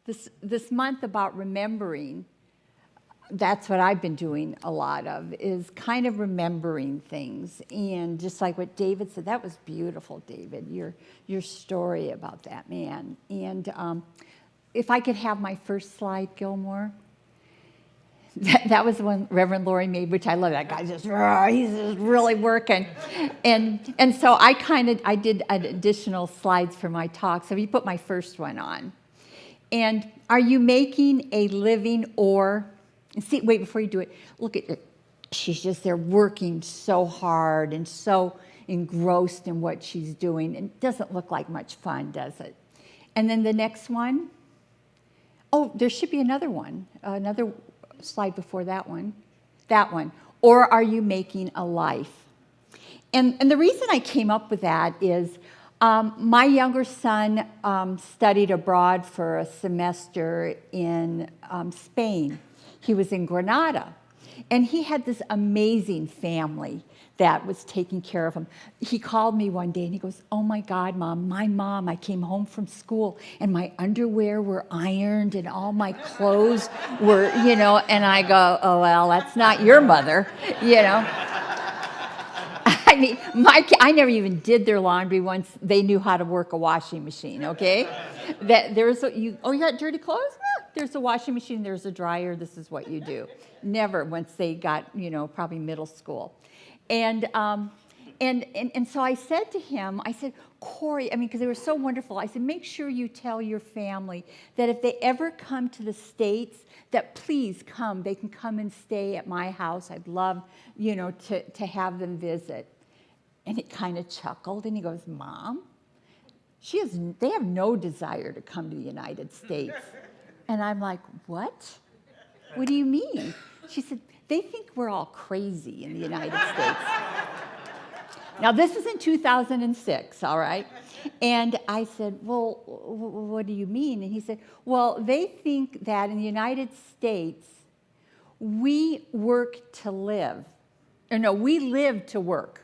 this month about remembering, that's what I've been doing a lot of, is kind of remembering things. And just like what David said, that was beautiful, David, your story about that man. And if I could have my first slide, Gilmore. That was the one Reverend Laurie made, which I love. That guy he's just really working. And so I did additional slides for my talk. So you put my first one on. And are you making a living or, see, wait, before you do it, look at it. She's just there working so hard and so engrossed in what she's doing. It doesn't look like much fun, does it? And then the next one, oh, there should be another one, another slide before that one. That one. Or are you making a life? And the reason I came up with that is my younger son studied abroad for a semester in Spain. He was in Granada. And he had this amazing family that was taking care of him. He called me one day and he goes, "Oh my God, Mom, I came home from school and my underwear were ironed and all my clothes were, and I go, oh, well, that's not your mother, I mean, I never even did their laundry once they knew how to work a washing machine, okay? You got dirty clothes? Yeah, there's a washing machine, there's a dryer, this is what you do. Never once they got, probably middle school. And so I said to him, I said, Corey, because they were so wonderful, I said, make sure you tell your family that if they ever come to the States, that please come. They can come and stay at my house. I'd love, to have them visit. And he kind of chuckled, and he goes, Mom, they have no desire to come to the United States. And I'm like, what? What do you mean? She said, they think we're all crazy in the United States. Now, this is in 2006, all right? And I said, well, what do you mean? And he said, well, they think that in the United States, we work to live. Or no, we live to work.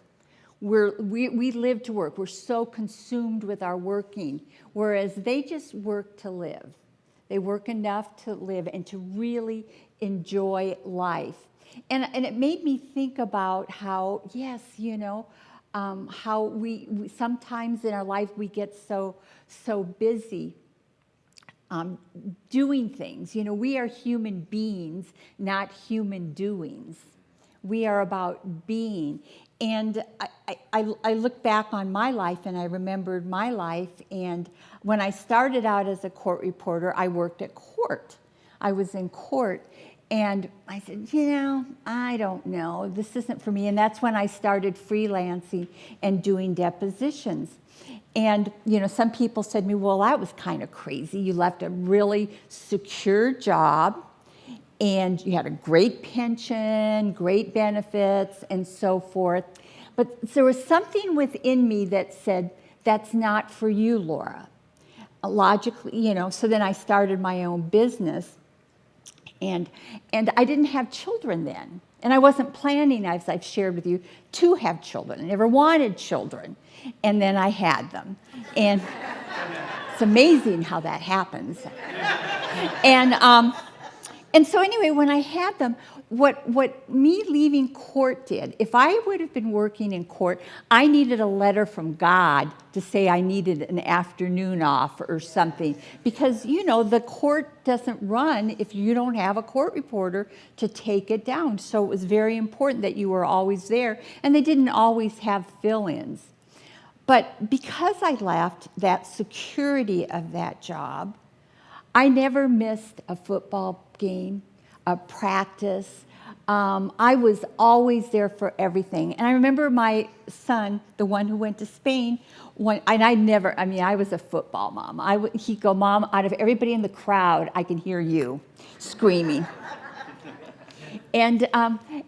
We live to work. We're so consumed with our working, whereas they just work to live. They work enough to live and to really enjoy life. And it made me think about how, yes, how we sometimes in our life we get so busy doing things. We are human beings, not human doings. We are about being. And I look back on my life and I remembered my life. And when I started out as a court reporter, I worked at court. I was in court. And I said, I don't know. This isn't for me. And that's when I started freelancing and doing depositions. And, some people said to me, well, that was kind of crazy. You left a really secure job, and you had a great pension, great benefits, and so forth. But there was something within me that said, that's not for you, Laura. Logically, so then I started my own business. And I didn't have children then. And I wasn't planning, as I've shared with you, to have children. I never wanted children. And then I had them. And it's amazing how that happens. And so anyway, when I had them, what me leaving court did, if I would have been working in court, I needed a letter from God to say I needed an afternoon off or something. Because, the court doesn't run if you don't have a court reporter to take it down. So it was very important that you were always there. And they didn't always have fill-ins. But because I left that security of that job, I never missed a football game, a practice. I was always there for everything. And I remember my son, the one who went to Spain, I was a football mom. He'd go, Mom, out of everybody in the crowd, I can hear you screaming. And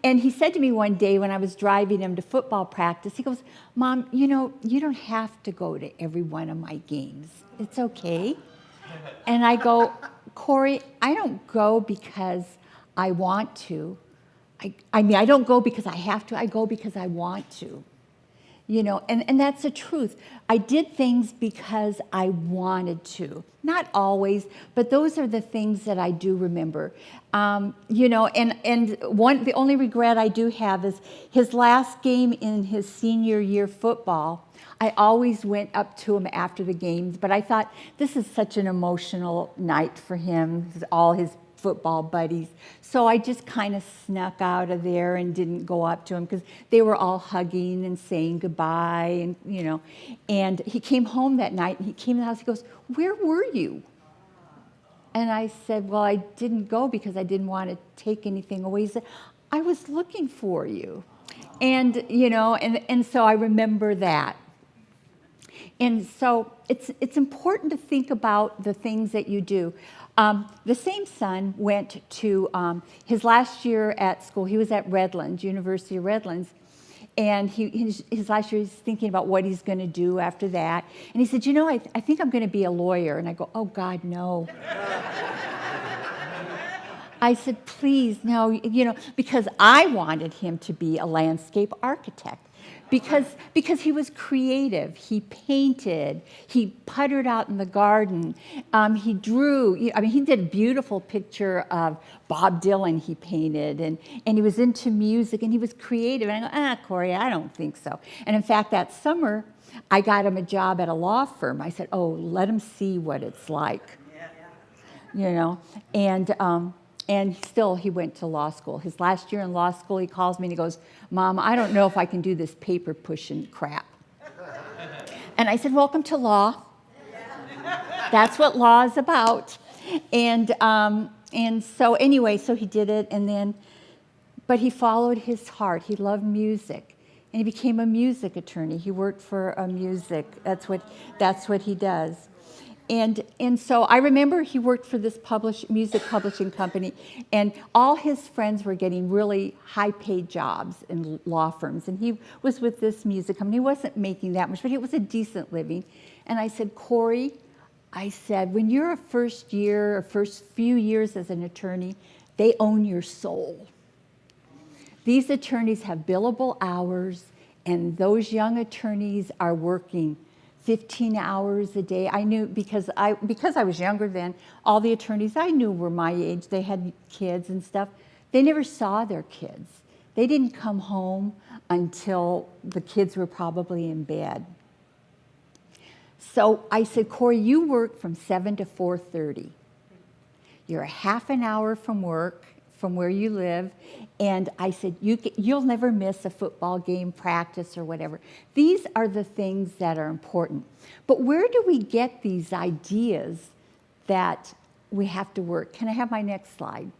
he said to me one day when I was driving him to football practice, he goes, Mom, you don't have to go to every one of my games. It's okay. And I go, Corey, I don't go because I want to. I don't go because I have to. I go because I want to. And that's the truth. I did things because I wanted to. Not always, but those are the things that I do remember. And the only regret I do have is his last game in his senior year football. I always went up to him after the games, but I thought this is such an emotional night for him, all his football buddies. So I just kind of snuck out of there and didn't go up to him because they were all hugging and saying goodbye, and he came home that night and he came to the house, he goes, "Where were you?" And I said, "Well, I didn't go because I didn't want to take anything away." He said, "I was looking for you." And so I remember that. And so it's important to think about the things that you do. The same son went to his last year at school. He was at Redlands, University of Redlands. And his last year, he's thinking about what he's going to do after that. And he said, I think I'm going to be a lawyer. And I go, "Oh, God, no." I said, "Please, no," because I wanted him to be a landscape architect. Because he was creative. He painted. He puttered out in the garden. He drew. He did a beautiful picture of Bob Dylan he painted. And he was into music, and he was creative. And I go, "Corey, I don't think so." And in fact, that summer, I got him a job at a law firm. I said, "Oh, let him see what it's like." And still, he went to law school. His last year in law school, he calls me and he goes, "Mom, I don't know if I can do this paper pushing crap." And I said, "Welcome to law. That's what law is about." And so anyway, so he did it, but he followed his heart. He loved music, and he became a music attorney. He worked for a music. That's what he does. And so I remember he worked for this music publishing company, and all his friends were getting really high-paid jobs in law firms, and he was with this music company. He wasn't making that much, but it was a decent living. And I said, "Corey," I said, "when you're a first few years as an attorney, they own your soul. These attorneys have billable hours, and those young attorneys are working 15 hours a day." I knew because I was younger then, all the attorneys I knew were my age. They had kids and stuff. They never saw their kids. They didn't come home until the kids were probably in bed. So I said, "Corey, you work from 7 to 4:30. You're a half an hour from work, from where you live." And I said, you'll never miss a football game, practice, or whatever. These are the things that are important. But where do we get these ideas that we have to work? Can I have my next slide?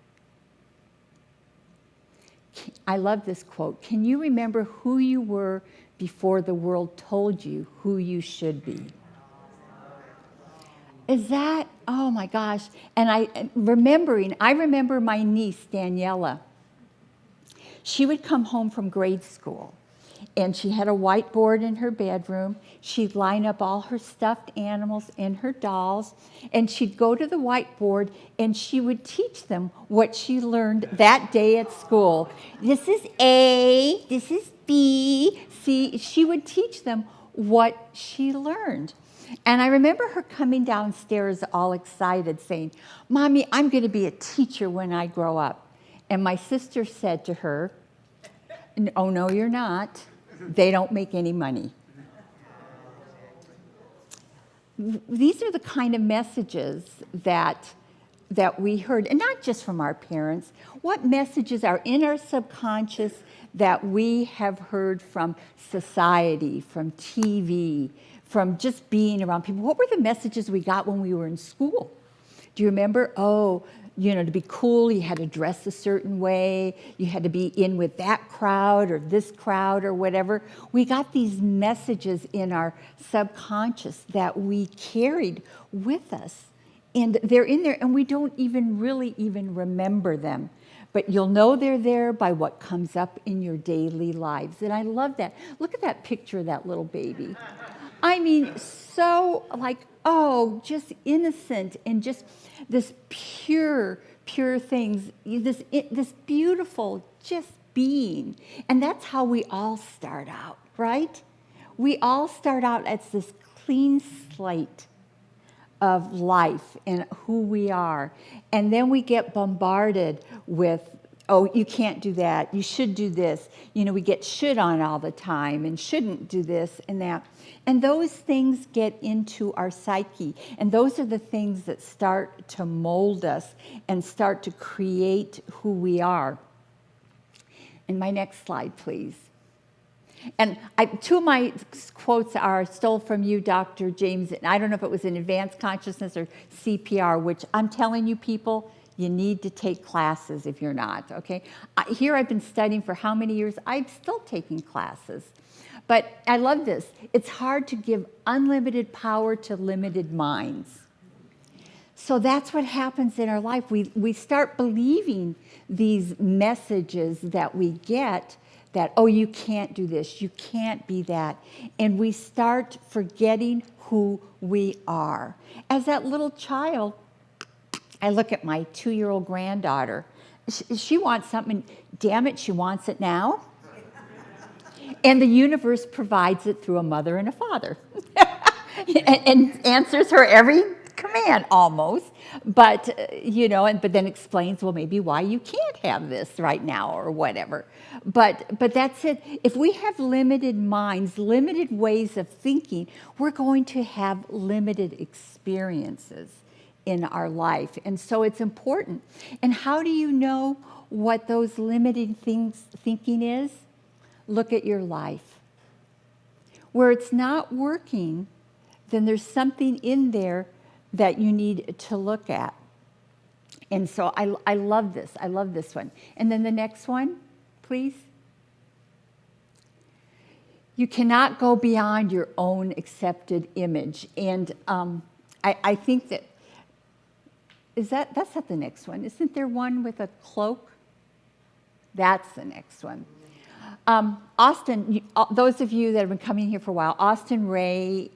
I love this quote. "Can you remember who you were before the world told you who you should be?" Is that, oh my gosh. And I remember my niece, Daniela. She would come home from grade school, and she had a whiteboard in her bedroom. She'd line up all her stuffed animals and her dolls, and she'd go to the whiteboard, and she would teach them what she learned that day at school. This is A, this is B, C. She would teach them what she learned. And I remember her coming downstairs all excited saying, "Mommy, I'm going to be a teacher when I grow up." And my sister said to her, "Oh, no, you're not. They don't make any money." These are the kind of messages that we heard, and not just from our parents. What messages are in our subconscious that we have heard from society, from TV, from just being around people? What were the messages we got when we were in school? Do you remember? Oh, to be cool, you had to dress a certain way. You had to be in with that crowd or this crowd or whatever. We got these messages in our subconscious that we carried with us. And they're in there, and we don't even really remember them. But you'll know they're there by what comes up in your daily lives. And I love that. Look at that picture of that little baby. I mean, so just innocent and just this pure things, this beautiful just being. And that's how we all start out, right? we all start out as this clean slate of life and who we are. And then we get bombarded with, oh, you can't do that. You should do this. You know, we get should on all the time and shouldn't do this and that. And those things get into our psyche. And those are the things that start to mold us and start to create who we are. And my next slide, please. And two of my quotes are stole from you, Dr. James. And I don't know if it was in advanced consciousness or CPR, which I'm telling you people, you need to take classes if you're not, okay? Here I've been studying for how many years? I'm still taking classes. But I love this. It's hard to give unlimited power to limited minds. So that's what happens in our life. We start believing these messages that we get that, oh, you can't do this, you can't be that. And we start forgetting who we are. As that little child, I look at my 2-year-old granddaughter. She wants something, damn it, she wants it now. And the universe provides it through a mother and a father. and answers her every command almost, but but then explains, well, maybe why you can't have this right now or whatever. But that's it. If we have limited minds, limited ways of thinking, we're going to have limited experiences in our life. And so it's important. And how do you know what those limiting thinking is? Look at your life. Where it's not working, then there's something in there that you need to look at. And so I love this. I love this one. And then the next one, please. You cannot go beyond your own accepted image. And I think that's not the next one. Isn't there one with a cloak? That's the next one. Austin, those of you that have been coming here for a while, Austin Ray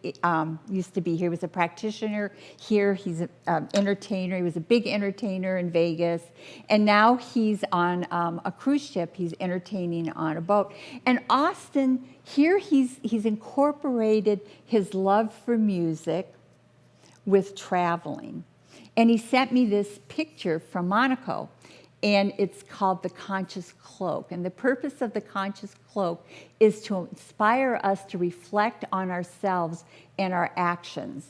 used to be here. He was a practitioner here. He's an entertainer. He was a big entertainer in Vegas. And now he's on a cruise ship. He's entertaining on a boat. And Austin, here he's incorporated his love for music with traveling. And he sent me this picture from Monaco. And it's called the Conscious Cloak. And the purpose of the Conscious Cloak is to inspire us to reflect on ourselves and our actions.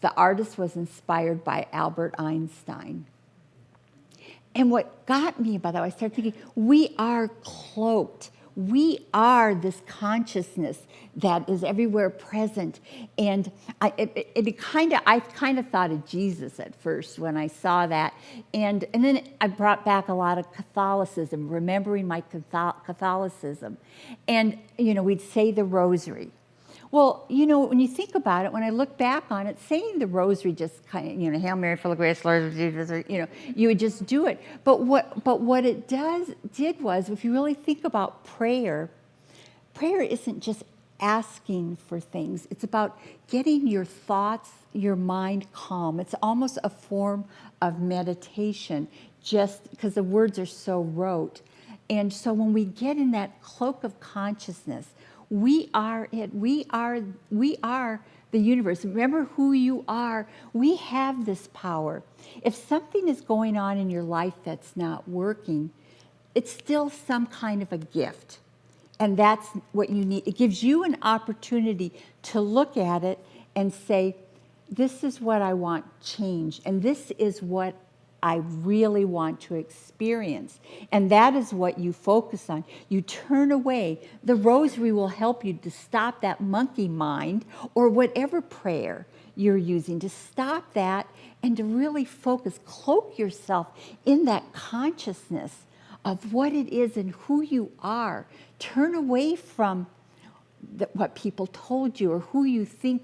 The artist was inspired by Albert Einstein. And what got me about that, I started thinking, we are cloaked. We are this consciousness that is everywhere present. And I kind of thought of Jesus at first when I saw that. And then I brought back a lot of Catholicism, remembering my Catholicism. And, we'd say the rosary. Well, when you think about it, when I look back on it, saying the rosary just kind of, Hail Mary, full of grace, Lord is with you, you would just do it. But what it did was, if you really think about prayer isn't just asking for things. It's about getting your thoughts, your mind calm. It's almost a form of meditation, just because the words are so rote. And so when we get in that cloak of consciousness, we are it. We are the universe. Remember who you are. We have this power. If something is going on in your life that's not working, it's still some kind of a gift. And that's what you need. It gives you an opportunity to look at it and say, this is what I want changed. And this is what I really want to experience. And that is what you focus on. You turn away. The rosary will help you to stop that monkey mind or whatever prayer you're using, to stop that and to really focus. Cloak yourself in that consciousness of what it is and who you are. Turn away from what people told you or who you think,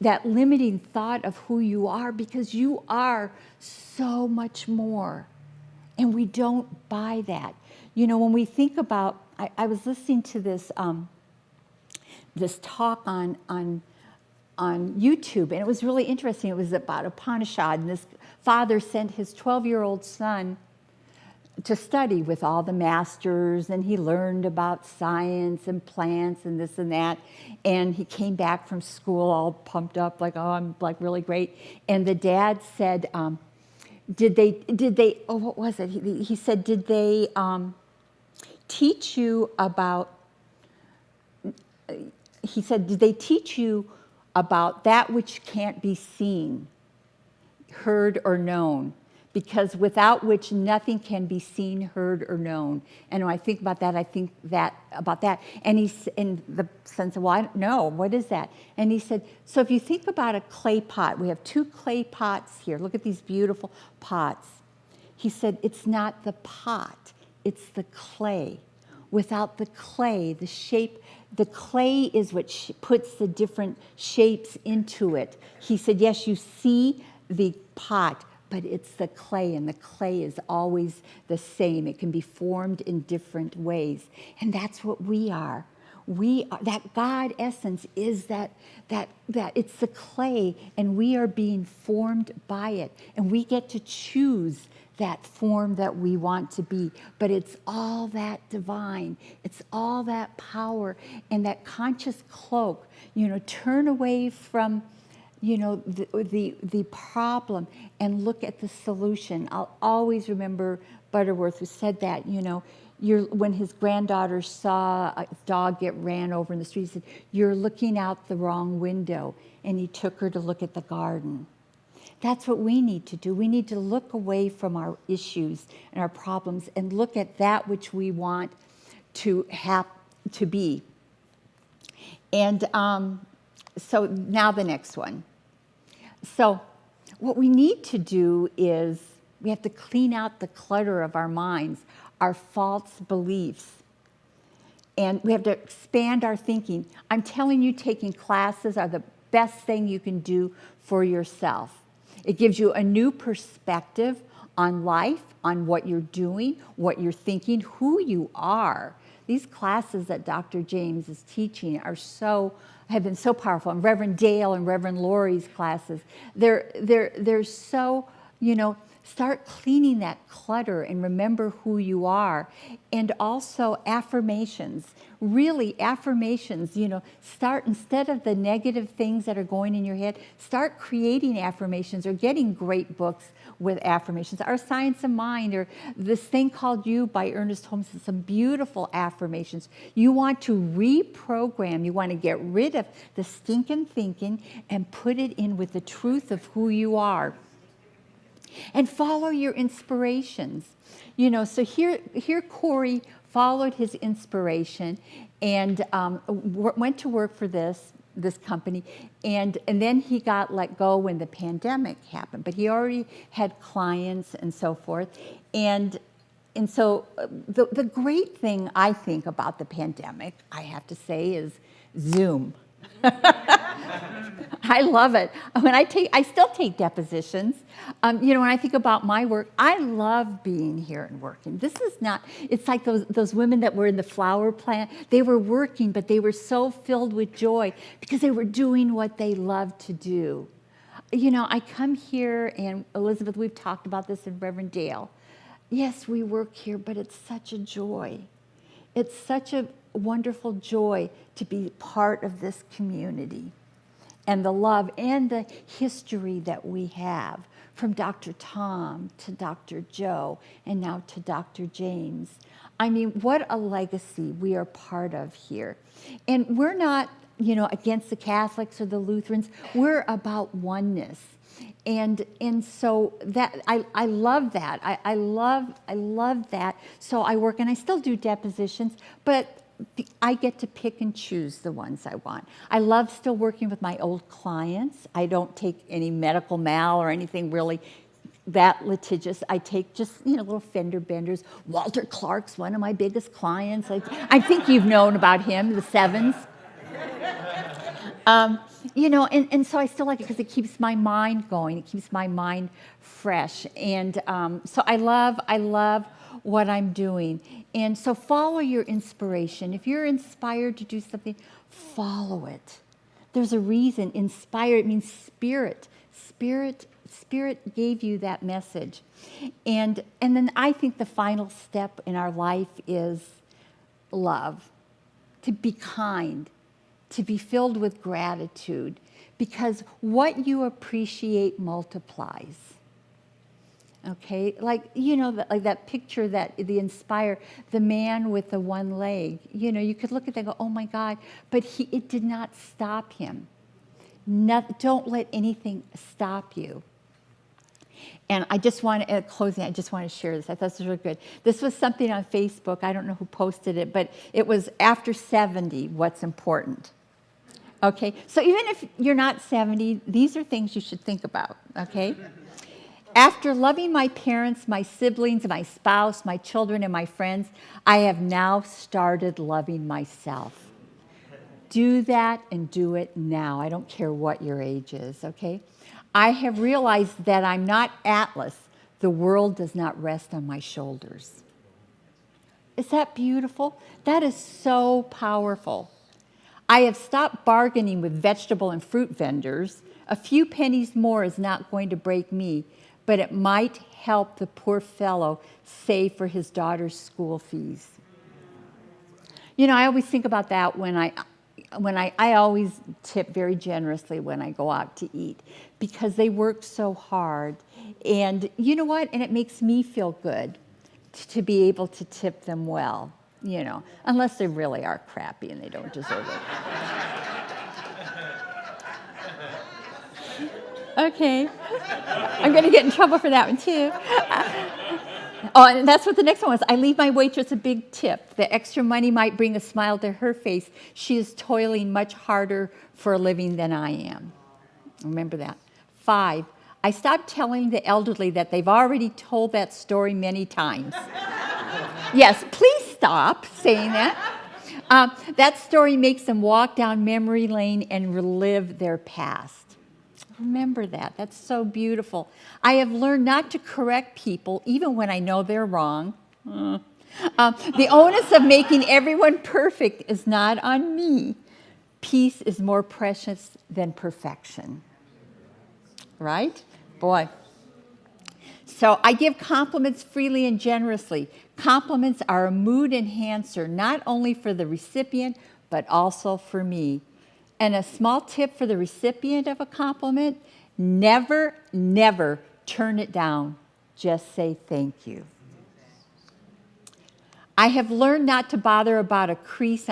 that limiting thought of who you are, because you are so much more. And we don't buy that. When we think about, I was listening to this this talk on YouTube, and it was really interesting. It was about Upanishad, and this father sent his 12-year-old son to study with all the masters, and he learned about science and plants and this and that. And he came back from school all pumped up, like, oh, I'm like really great. And the dad said, did they, oh, what was it? He said, did they teach you about, he said, did they teach you about that which can't be seen, heard, or known? Because without which nothing can be seen, heard, or known. And when I think about that, I think that about that. And he's in the sense of, well, I don't know, what is that? And he said, so if you think about a clay pot, we have 2 clay pots here. Look at these beautiful pots. He said, it's not the pot, it's the clay. Without the clay, the shape, the clay is what puts the different shapes into it. He said, yes, you see the pot, but it's the clay, and the clay is always the same. It can be formed in different ways. And that's what we are. We are, that God essence is that it's the clay, and we are being formed by it. And we get to choose that form that we want to be. But it's all that divine. It's all that power and that conscious cloak. Turn away from the problem and look at the solution. I'll always remember Butterworth, who said that, when his granddaughter saw a dog get ran over in the street, he said, you're looking out the wrong window. And he took her to look at the garden. That's what we need to do. We need to look away from our issues and our problems and look at that which we want to be. And so now the next one. So what we need to do is we have to clean out the clutter of our minds, our false beliefs. And we have to expand our thinking. I'm telling you, taking classes are the best thing you can do for yourself. It gives you a new perspective on life, on what you're doing, what you're thinking, who you are. These classes that Dr. James is teaching have been so powerful. And Reverend Dale and Reverend Laurie's classes, they're so, start cleaning that clutter and remember who you are. And also affirmations, really affirmations, start, instead of the negative things that are going in your head, start creating affirmations or getting great books with affirmations. Our Science of Mind, or this thing called You by Ernest Holmes, some beautiful affirmations. You want to reprogram, you want to get rid of the stinking thinking and put it in with the truth of who you are. And follow your inspirations. So here Corey followed his inspiration and went to work for this company, and then he got let go when the pandemic happened. But he already had clients and so forth. And so the great thing I think about the pandemic, I have to say, is Zoom. I love it. I still take depositions. When I think about my work, I love being here and working. This is not, it's like those women that were in the flower plant. They were working, but they were so filled with joy because they were doing what they loved to do. I come here, and Elizabeth, we've talked about this in Reverend Dale. Yes, we work here, but it's such a joy. It's such a wonderful joy to be part of this community and the love and the history that we have, from Dr. Tom to Dr. Joe and now to Dr. James. I mean, what a legacy we are part of here. And we're not, against the Catholics or the Lutherans. We're about oneness. And so that I love that. I love that. So I work, and I still do depositions, but I get to pick and choose the ones I want. I love still working with my old clients. I don't take any medical mal or anything really that litigious. I take just, little fender benders. Walter Clark's one of my biggest clients. I think you've known about him, the Sevens. And so I still like it because it keeps my mind going. It keeps my mind fresh. And so I love what I'm doing. And so follow your inspiration. If you're inspired to do something, follow it. There's a reason. Inspired, it means spirit. Spirit gave you that message. And then I think the final step in our life is love, to be kind, to be filled with gratitude, because what you appreciate multiplies. Okay, like, like that picture that the Inspire, the man with the one leg, you could look at that and go, oh my God, but it did not stop him. Don't let anything stop you. And I just want to, at closing, I just want to share this. I thought this was really good. This was something on Facebook. I don't know who posted it, but it was after 70, what's important. Okay, so even if you're not 70, these are things you should think about, okay? After loving my parents, my siblings, my spouse, my children, and my friends, I have now started loving myself. Do that and do it now. I don't care what your age is, okay? I have realized that I'm not Atlas. The world does not rest on my shoulders. Is that beautiful? That is so powerful. I have stopped bargaining with vegetable and fruit vendors. A few pennies more is not going to break me, but it might help the poor fellow save for his daughter's school fees. I always think about that when I always tip very generously when I go out to eat, because they work so hard. And you know what? And it makes me feel good to be able to tip them well, unless they really are crappy and they don't deserve it. Okay. I'm going to get in trouble for that one, too. And that's what the next one was. I leave my waitress a big tip. The extra money might bring a smile to her face. She is toiling much harder for a living than I am. Remember that. 5, I stopped telling the elderly that they've already told that story many times. Yes, please stop saying that. That story makes them walk down memory lane and relive their past. Remember that. That's so beautiful. I have learned not to correct people, even when I know they're wrong. The onus of making everyone perfect is not on me. Peace is more precious than perfection. Right? Boy. So I give compliments freely and generously. Compliments are a mood enhancer, not only for the recipient, but also for me. And a small tip for the recipient of a compliment, never, never turn it down. Just say thank you. I have learned not to bother about a crease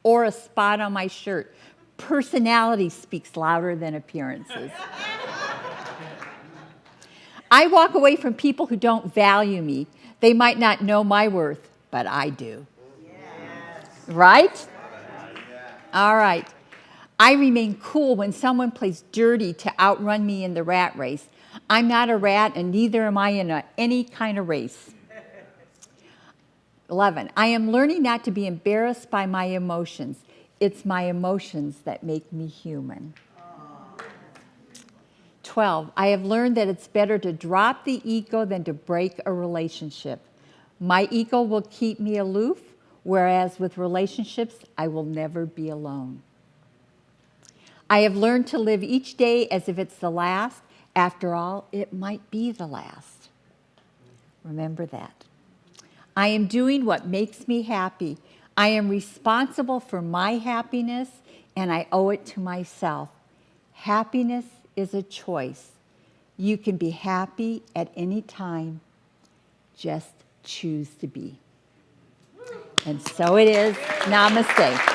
or a spot on my shirt. Personality speaks louder than appearances. I walk away from people who don't value me. They might not know my worth, but I do. Yes. Right? All right. I remain cool when someone plays dirty to outrun me in the rat race. I'm not a rat, and neither am I in any kind of race. 11, I am learning not to be embarrassed by my emotions. It's my emotions that make me human. 12, I have learned that it's better to drop the ego than to break a relationship. My ego will keep me aloof, whereas with relationships, I will never be alone. I have learned to live each day as if it's the last. After all, it might be the last. Remember that. I am doing what makes me happy. I am responsible for my happiness, and I owe it to myself. Happiness is a choice. You can be happy at any time. Just choose to be. And so it is. Namaste.